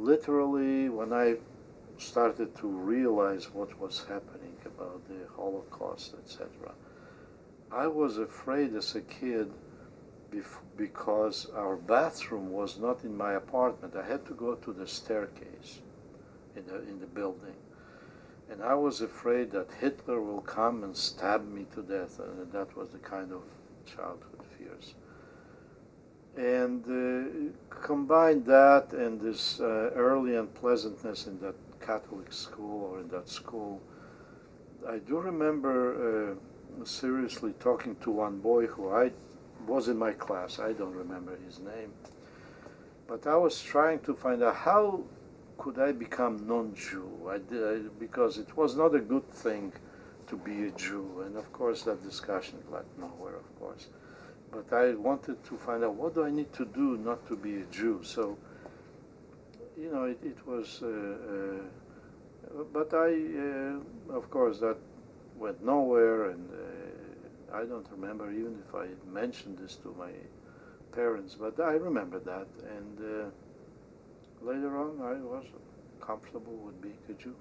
literally, when I started to realize what was happening about the Holocaust, etc., I was afraid as a kid because our bathroom was not in my apartment. I had to go to the staircase in the building. And I was afraid that Hitler will come and stab me to death. And that was the kind of childhood fears. And combine that and this early unpleasantness in that Catholic school or in that school, I do remember seriously talking to one boy who was in my class. I don't remember his name. But I was trying to find out how could I become non-Jew, because it was not a good thing to be a Jew. And of course that discussion led nowhere, of course. But I wanted to find out, what do I need to do not to be a Jew? So, you know, it was, but of course, that went nowhere, and I don't remember even if I mentioned this to my parents, but I remember that, and later on I was comfortable with being a Jew.